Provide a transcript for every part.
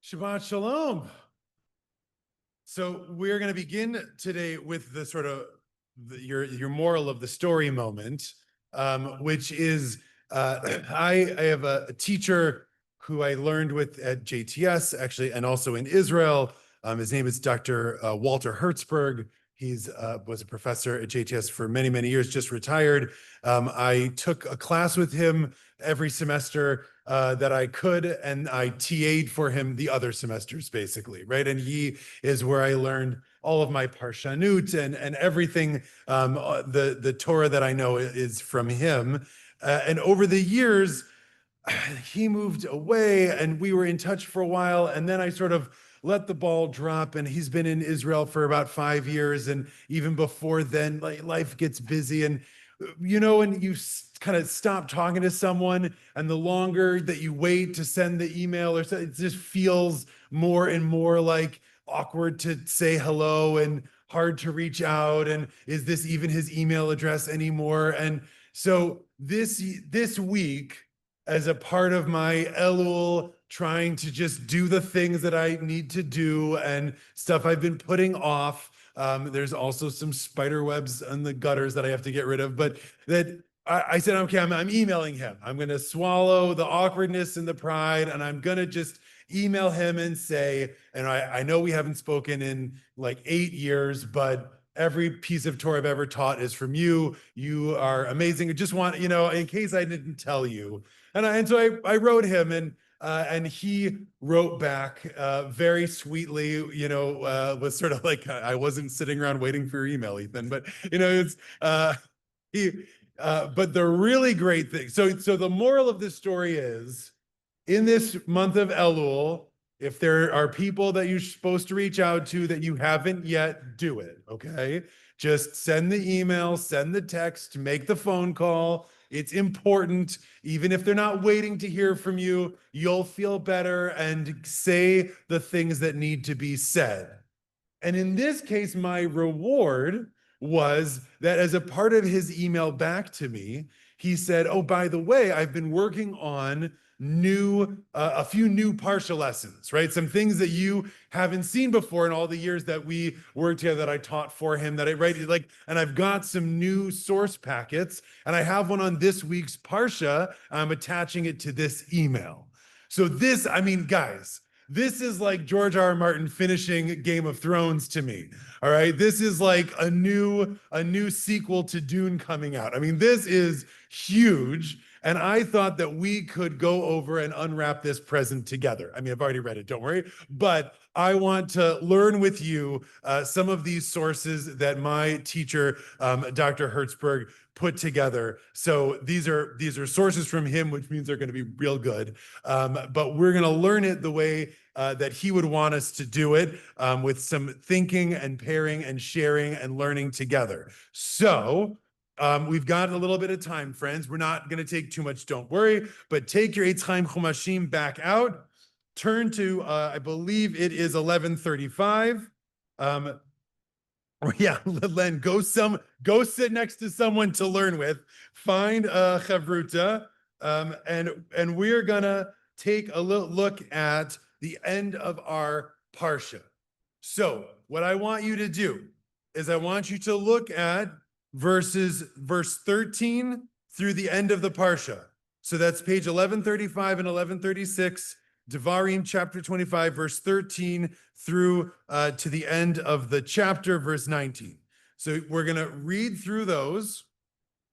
Shabbat Shalom. So we're going to begin today with the sort of your moral of the story moment, which is I have a teacher who I learned with at JTS actually, and also in Israel. His name is Dr. Walter Hertzberg. He's was a professor at JTS for many years, just retired. I took a class with him every semester that I could, and I TA'd for him the other semesters, basically, right? And he is where I learned all of my parshanut and everything. The Torah that I know is from him. And over the years, he moved away and we were in touch for a while. And then I sort of let the ball drop, and he's been in Israel for about 5 years. And even before then, like, life gets busy, and and you kind of stop talking to someone, and the longer that you wait to send the email or so, it just feels more and more like awkward to say hello and hard to reach out. And is this even his email address anymore? And so this week, as a part of my Elul, trying to just do the things that I need to do and stuff I've been putting off. There's also some spider webs in the gutters that I have to get rid of, but that I said, okay, I'm emailing him. I'm going to swallow the awkwardness and the pride, and I'm going to just email him and say, and I know we haven't spoken in like 8 years, but every piece of Torah I've ever taught is from you. You are amazing. I just want, in case I didn't tell you. And so I wrote him, and he wrote back very sweetly, was sort of like, I wasn't sitting around waiting for your email, Ethan, but it's but the really great thing. So the moral of this story is, in this month of Elul, if there are people that you're supposed to reach out to that you haven't yet, do it, okay? Just send the email, send the text, make the phone call. It's important. Even if they're not waiting to hear from you, you'll feel better, and say the things that need to be said. And in this case, my reward was that as a part of his email back to me, he said, oh, by the way, I've been working on a few new Parsha lessons, right? Some things that you haven't seen before in all the years that we worked together, that I taught for him, that I write, and I've got some new source packets, and I have one on this week's Parsha. I'm attaching it to this email. So this, guys, this is like George R. R. Martin finishing Game of Thrones to me. All right. This is like a new sequel to Dune coming out. This is huge. And I thought that we could go over and unwrap this present together. I've already read it, don't worry. But I want to learn with you some of these sources that my teacher, Dr. Hertzberg, put together. So these are sources from him, which means they're going to be real good. But we're going to learn it the way that he would want us to do it, with some thinking and pairing and sharing and learning together. So we've got a little bit of time, friends. We're not going to take too much, don't worry, but take your Eitz Chaim Chumashim back out. Turn to, I believe it is 1135. Yeah, Len, go sit next to someone to learn with. Find a chavruta, and we're gonna take a little look at the end of our parsha. So what I want you to do is I want you to look at verse 13 through the end of the parsha. So that's page 1135 and 1136. Devarim chapter 25, verse 13 through to the end of the chapter, verse 19. So we're going to read through those.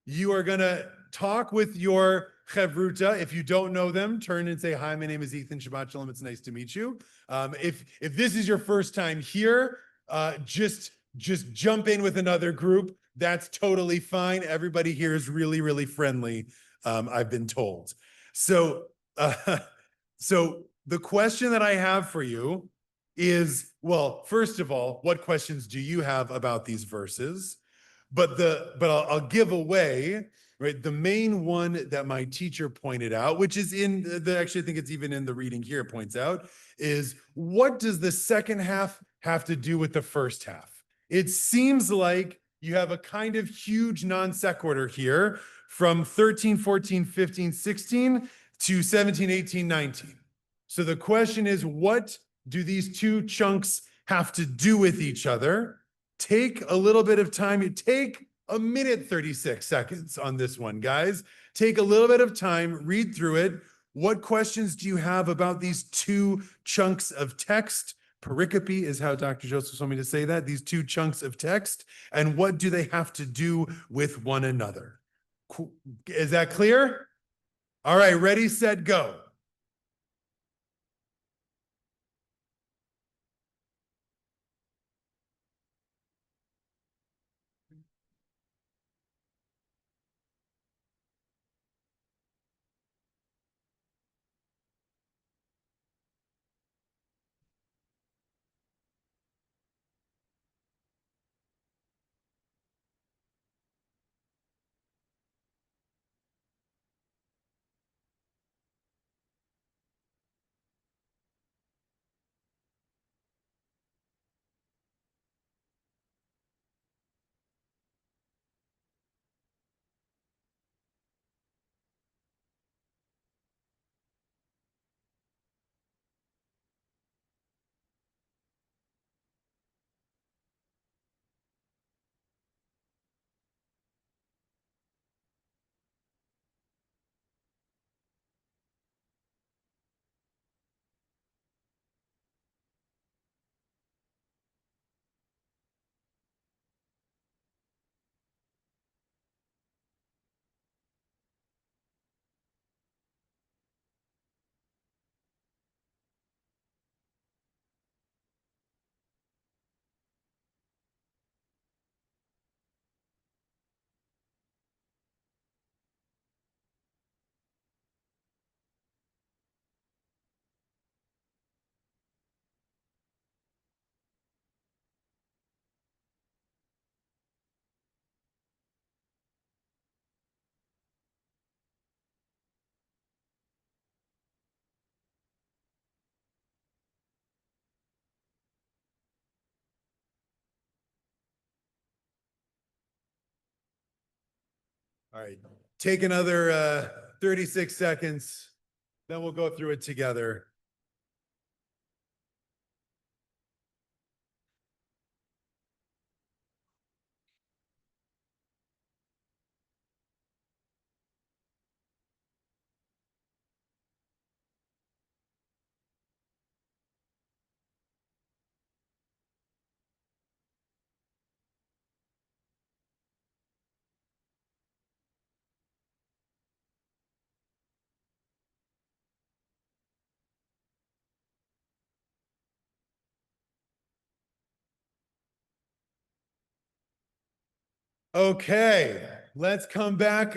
You are going to talk with your chevruta. If you don't know them, turn and say, hi, my name is Ethan. Shabbat Shalom. It's nice to meet you. If this is your first time here, just jump in with another group. That's totally fine. Everybody here is really friendly, I've been told. So the question that I have for you is, well, first of all, what questions do you have about these verses? But I'll give away, right, the main one that my teacher pointed out, which is actually I think it's even in the reading here, points out, is what does the second half have to do with the first half? It seems like you have a kind of huge non sequitur here from 13, 14, 15, 16 to 17, 18, 19. So the question is, what do these two chunks have to do with each other? Take a little bit of time. You take a minute, 36 seconds on this one, guys. Take a little bit of time, read through it. What questions do you have about these two chunks of text? Pericope is how Dr. Joseph told me to say that, these two chunks of text, and what do they have to do with one another? Is that clear? All right, ready, set, go. All right, take another 36 seconds, then we'll go through it together. Okay, let's come back.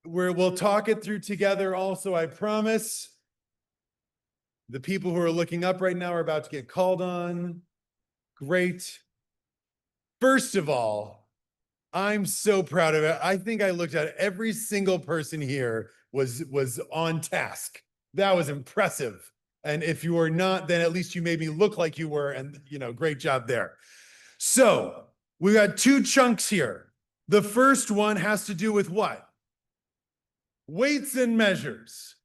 We'll talk it through together also, I promise. The people who are looking up right now are about to get called on. Great. First of all, I'm so proud of it. I think I looked at every single person here was on task. That was impressive. And if you were not, then at least you made me look like you were, and great job there. So we got two chunks here. The first one has to do with what? Weights and measures.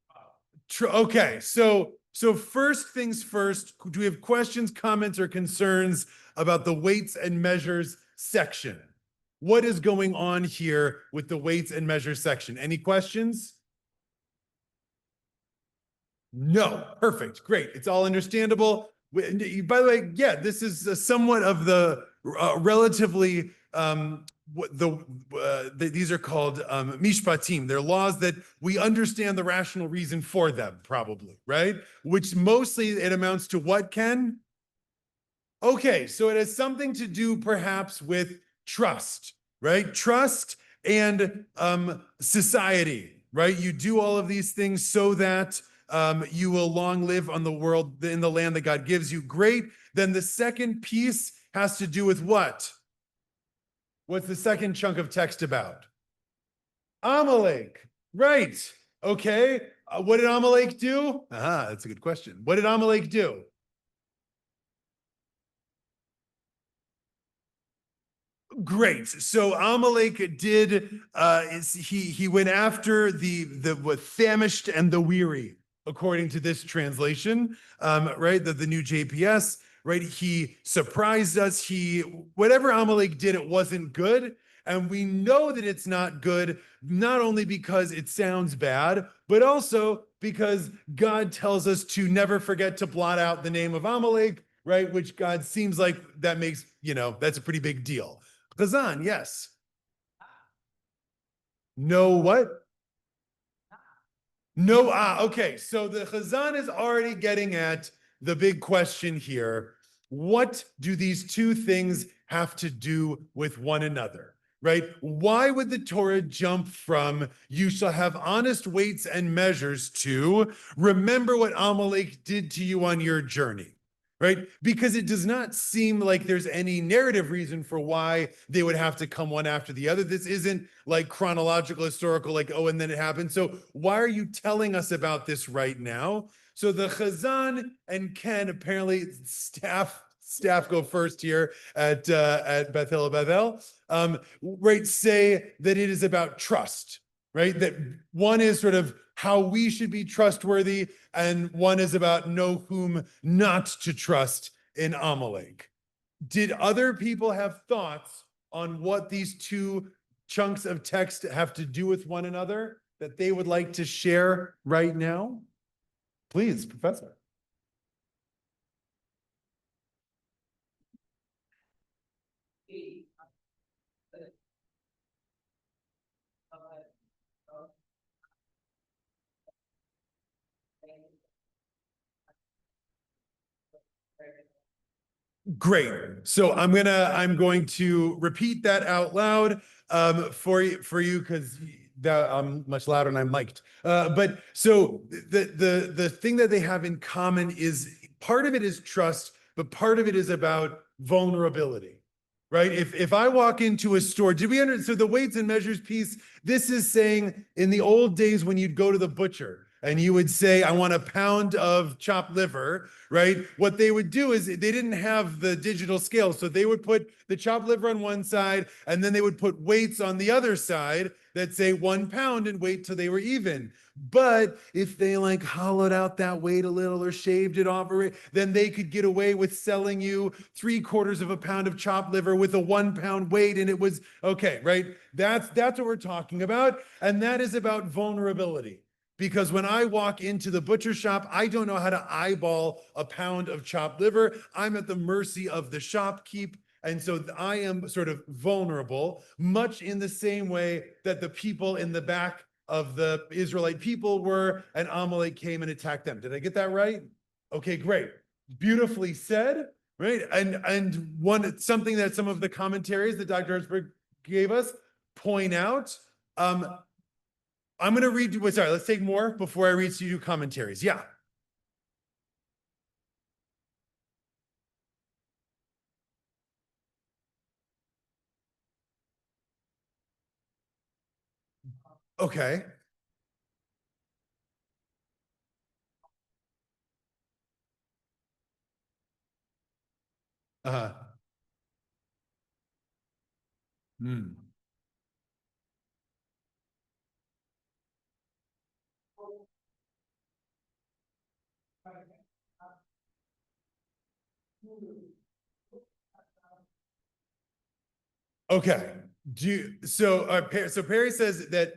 Okay, so first things first, do we have questions, comments, or concerns about the weights and measures section? What is going on here with the weights and measures section? Any questions? No, perfect, great. It's all understandable. By the way, yeah, this is somewhat of the relatively these are called mishpatim. They're laws that we understand the rational reason for them, probably, right? Which mostly it amounts to what, Ken? Okay, so it has something to do perhaps with trust, right? Trust and society, right? You do all of these things so that you will long live on the world, in the land that God gives you. Great. Then the second piece has to do with what? What's the second chunk of text about? Amalek. Right. Okay. What did Amalek do? That's a good question. What did Amalek do? Great. So Amalek did he went after the what famished and the weary, according to this translation, right? The new JPS, right? He surprised us. He whatever Amalek did, it wasn't good. And we know that it's not good, not only because it sounds bad, but also because God tells us to never forget to blot out the name of Amalek, right? Which God seems like that makes, that's a pretty big deal. Kazan, yes. No what? No, okay. So the Chazan is already getting at the big question here. What do these two things have to do with one another? Right? Why would the Torah jump from you shall have honest weights and measures to remember what Amalek did to you on your journey? Right? Because it does not seem like there's any narrative reason for why they would have to come one after the other. This isn't like chronological, historical, like, oh, and then it happened. So why are you telling us about this right now? So the Chazan and Ken, apparently staff go first here at Bethel, right, say that it is about trust, right? That one is sort of how we should be trustworthy, and one is about know whom not to trust in Amalek. Did other people have thoughts on what these two chunks of text have to do with one another that they would like to share right now? Please, Professor. Great. So I'm going to repeat that out loud for you because I'm much louder and I'm mic'd. But so the thing that they have in common is part of it is trust, but part of it is about vulnerability. Right. If I walk into a store, did we understand? So the weights and measures piece, this is saying in the old days when you'd go to the butcher and you would say, I want a pound of chopped liver, right? What they would do is they didn't have the digital scale. So they would put the chopped liver on one side and then they would put weights on the other side that say 1 pound and wait till they were even. But if they like hollowed out that weight a little or shaved it off, then they could get away with selling you 3/4 of a pound of chopped liver with a 1 pound weight. And it was okay, right? That's what we're talking about. And that is about vulnerability. Because when I walk into the butcher shop, I don't know how to eyeball a pound of chopped liver. I'm at the mercy of the shopkeep. And so I am sort of vulnerable, much in the same way that the people in the back of the Israelite people were, and Amalek came and attacked them. Did I get that right? Okay, great. Beautifully said, right? And something that some of the commentaries that Dr. Hertzberg gave us point out. I'm going to read, sorry, let's take more before I read to you commentaries. Yeah. Okay. Uh, hmm. Okay. So Perry says that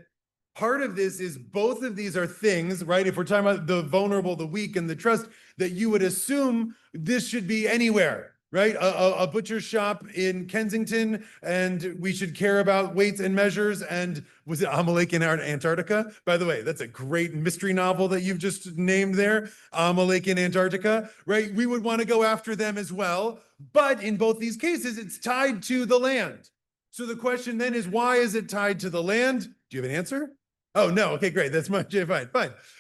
part of this is both of these are things, right? If we're talking about the vulnerable, the weak, and the trust, that you would assume this should be anywhere, right? A butcher shop in Kensington, and we should care about weights and measures. And was it Amalek in Antarctica? By the way, that's a great mystery novel that you've just named there, Amalek in Antarctica, right? We would want to go after them as well. But in both these cases, it's tied to the land. So the question then is, why is it tied to the land? Do you have an answer? Oh, no. Okay, great. That's much fine.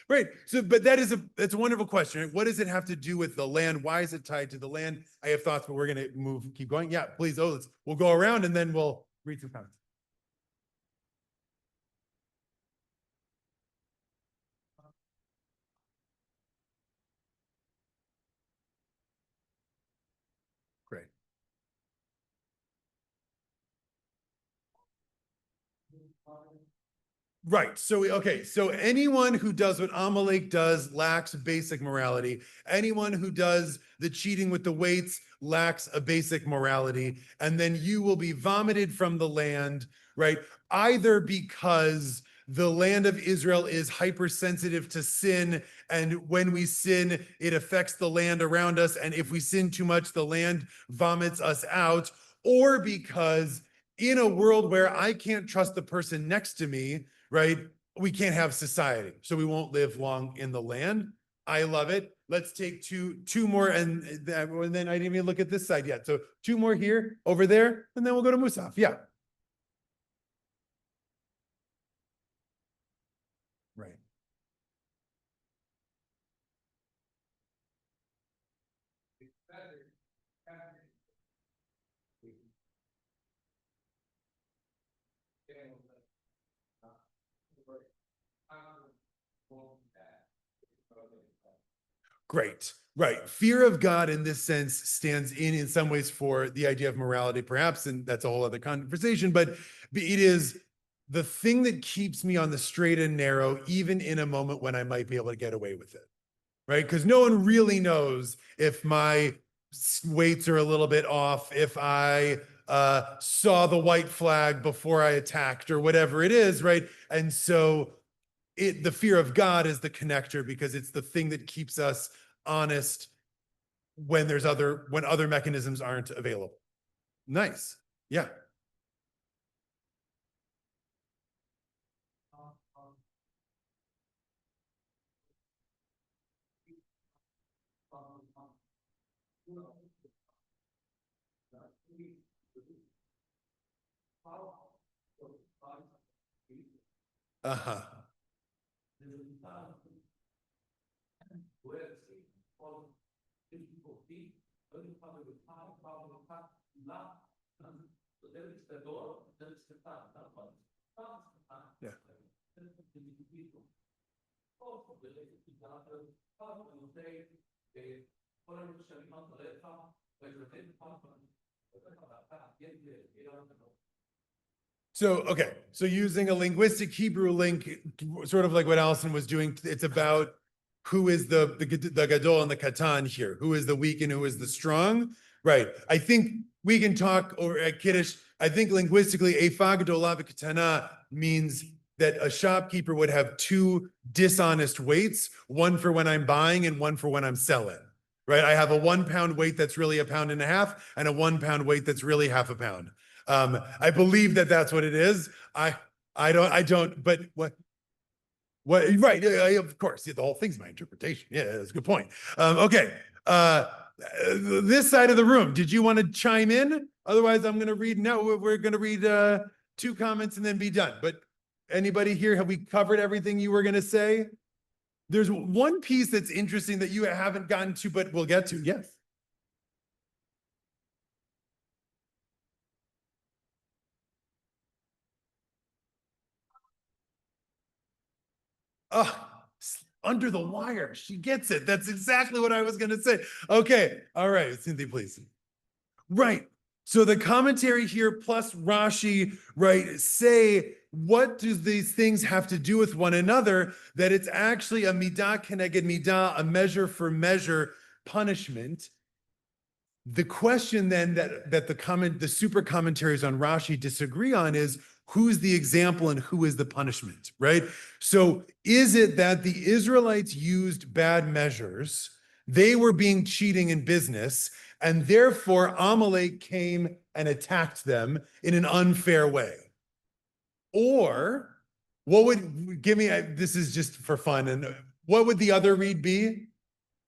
Right. So, but that's a wonderful question. Right? What does it have to do with the land? Why is it tied to the land? I have thoughts, but we're going to keep going. Yeah, please. We'll go around and then we'll read some comments. Great. Right. So, okay. So anyone who does what Amalek does lacks basic morality. Anyone who does the cheating with the weights lacks a basic morality. And then you will be vomited from the land, right? Either because the land of Israel is hypersensitive to sin. And when we sin, it affects the land around us. And if we sin too much, the land vomits us out. Or because in a world where I can't trust the person next to me, right? We can't have society, so we won't live long in the land. I love it. Let's take two more, and then I didn't even look at this side yet. So two more here, over there, and then we'll go to Musaf. Yeah. Right. Great. Right. Fear of God in this sense stands in some ways for the idea of morality, perhaps, and that's a whole other conversation, but it is the thing that keeps me on the straight and narrow, even in a moment when I might be able to get away with it. Right? Because no one really knows if my weights are a little bit off, if I saw the white flag before I attacked or whatever it is, right? And so the fear of God is the connector because it's the thing that keeps us honest when other mechanisms aren't available. Nice. Yeah. Uh-huh. Yeah. So, okay. So using a linguistic Hebrew link, sort of like what Allison was doing, it's about who is the gadol and the katan here, who is the weak and who is the strong. Right. I think we can talk over at Kiddush. I think linguistically, ephah gadolah v'katana means that a shopkeeper would have two dishonest weights, one for when I'm buying and one for when I'm selling. Right. I have a 1 pound weight that's really a pound and a half, and a 1 pound weight that's really half a pound. I believe that that's what it is. I don't, but right. Of course, the whole thing's my interpretation. Yeah, that's a good point. Okay. This side of the room, did you want to chime in? Otherwise, I'm going to read now. We're going to read two comments and then be done. But anybody here, have we covered everything you were going to say? There's one piece that's interesting that you haven't gotten to, but we'll get to. Yes. Oh, under the wire. She gets it. That's exactly what I was going to say. Okay. All right. Cynthia, please. Right. So the commentary here plus Rashi, right, say what do these things have to do with one another? That it's actually a midah keneged midah, a measure for measure punishment. The question then that the super commentaries on Rashi disagree on is who's the example and who is the punishment, right? So is it that the Israelites used bad measures, they were being cheating in business, and therefore Amalek came and attacked them in an unfair way? Or what would this is just for fun, and what would the other read be?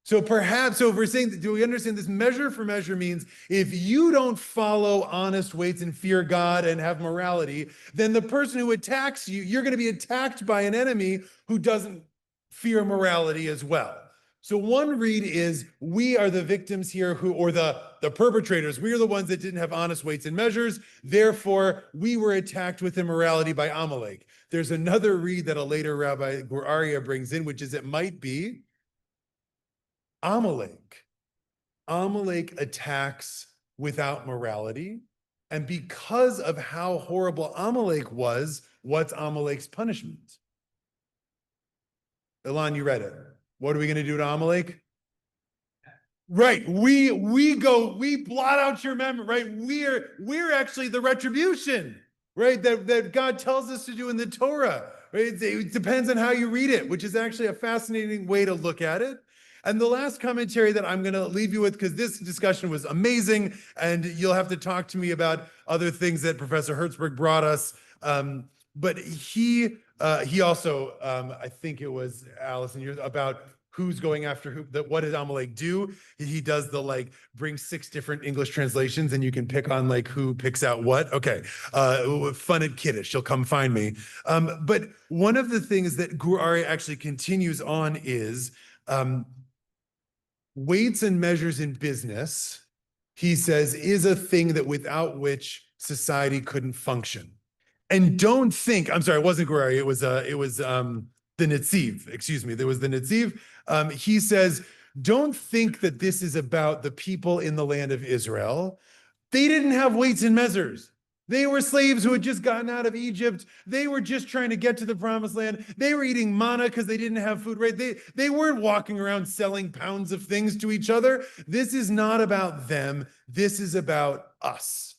So perhaps, so if we're saying, do we understand this measure for measure means if you don't follow honest weights and fear God and have morality, then the person who attacks you, you're going to be attacked by an enemy who doesn't fear morality as well. So one read is we are the victims here or the perpetrators. We are the ones that didn't have honest weights and measures. Therefore, we were attacked with immorality by Amalek. There's another read that a later Rabbi Gur Aryeh brings in, which is it might be Amalek attacks without morality, And because of how horrible Amalek was, what's Amalek's punishment? Ilan, you read it. What are we going to do to Amalek? Right. We blot out your memory, right? We're actually the retribution, right? That God tells us to do in the Torah. Right? It depends on how you read it, which is actually a fascinating way to look at it. And the last commentary that I'm going to leave you with, because this discussion was amazing, and you'll have to talk to me about other things that Professor Hertzberg brought us. But he also, I think it was Allison, about who's going after who, what does Amalek do? He does the like bring 6 different English translations and you can pick on like who picks out what. Okay, fun and kiddish, you'll come find me. But one of the things that Gur Ari actually continues on is weights and measures in business, he says, is a thing that without which society couldn't function. And don't think, I'm sorry, it wasn't Gur Ari, it was the Netziv, excuse me, there was the Netziv. He says, don't think that this is about the people in the land of Israel. They didn't have weights and measures. They were slaves who had just gotten out of Egypt. They were just trying to get to the promised land. They were eating manna because they didn't have food, right? They weren't walking around selling pounds of things to each other. This is not about them. This is about us.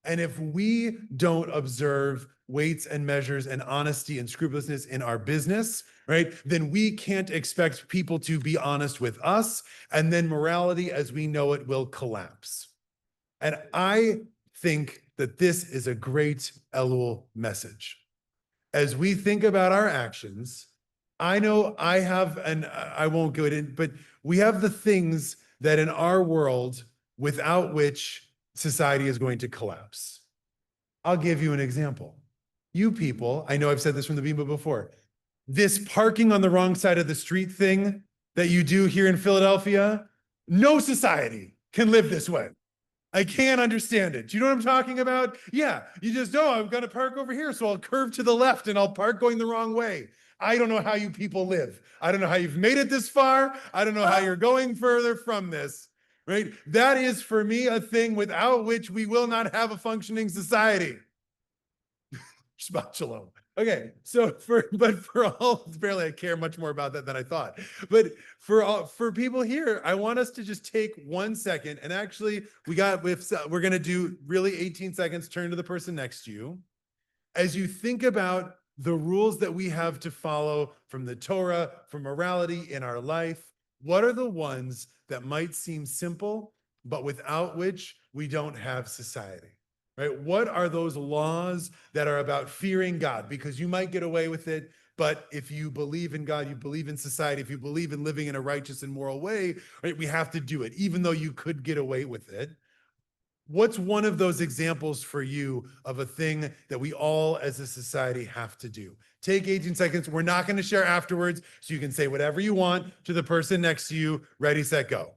And if we don't observe weights and measures and honesty and scrupulousness in our business, right, then we can't expect people to be honest with us. And then morality as we know it will collapse. And I think that this is a great Elul message. As we think about our actions, I know I have, and I won't go in, but we have the things that in our world without which society is going to collapse. I'll give you an example. You people, I know I've said this from the Bima before, this parking on the wrong side of the street thing that you do here in Philadelphia, no society can live this way. I can't understand it. Do you know what I'm talking about? Yeah, you just know I'm going to park over here, so I'll curve to the left and I'll park going the wrong way. I don't know how you people live. I don't know how you've made it this far. I don't know how you're going further from this, right? That is for me a thing without which we will not have a functioning society. Shabbat shalom. Okay, so for all, apparently I care much more about that than I thought. But for people here, I want us to just take 1 second and actually we're gonna do really 18 seconds, turn to the person next to you. As you think about the rules that we have to follow from the Torah, for morality in our life, what are the ones that might seem simple, but without which we don't have society? Right? What are those laws that are about fearing God? Because you might get away with it, but if you believe in God, you believe in society, if you believe in living in a righteous and moral way, right, we have to do it, even though you could get away with it. What's one of those examples for you of a thing that we all as a society have to do? Take 18 seconds. We're not going to share afterwards, so you can say whatever you want to the person next to you. Ready, set, go.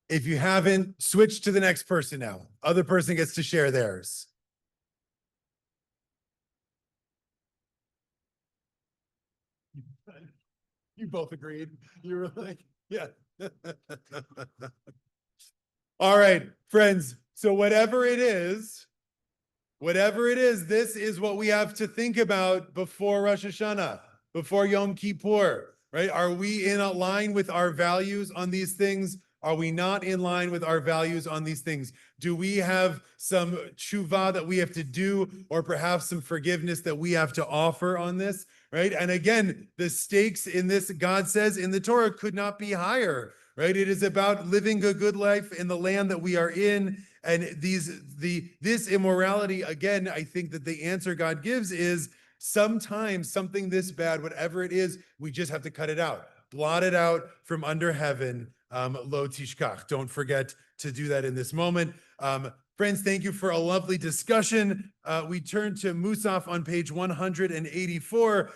If you haven't, switch to the next person now. Other person gets to share theirs. You both agreed. You were like, yeah. All right, friends. So whatever it is, this is what we have to think about before Rosh Hashanah, before Yom Kippur, right? Are we in line with our values on these things? Are we not in line with our values on these things? Do we have some tshuva that we have to do, or perhaps some forgiveness that we have to offer on this, right? And again, the stakes in this, God says in the Torah, could not be higher, right? It is about living a good life in the land that we are in. And this immorality, again, I think that the answer God gives is sometimes something this bad, whatever it is, we just have to cut it out, blot it out from under heaven. Lo tishkach, don't forget to do that in this moment. Friends, thank you for a lovely discussion. We turn to Musaf on page 184.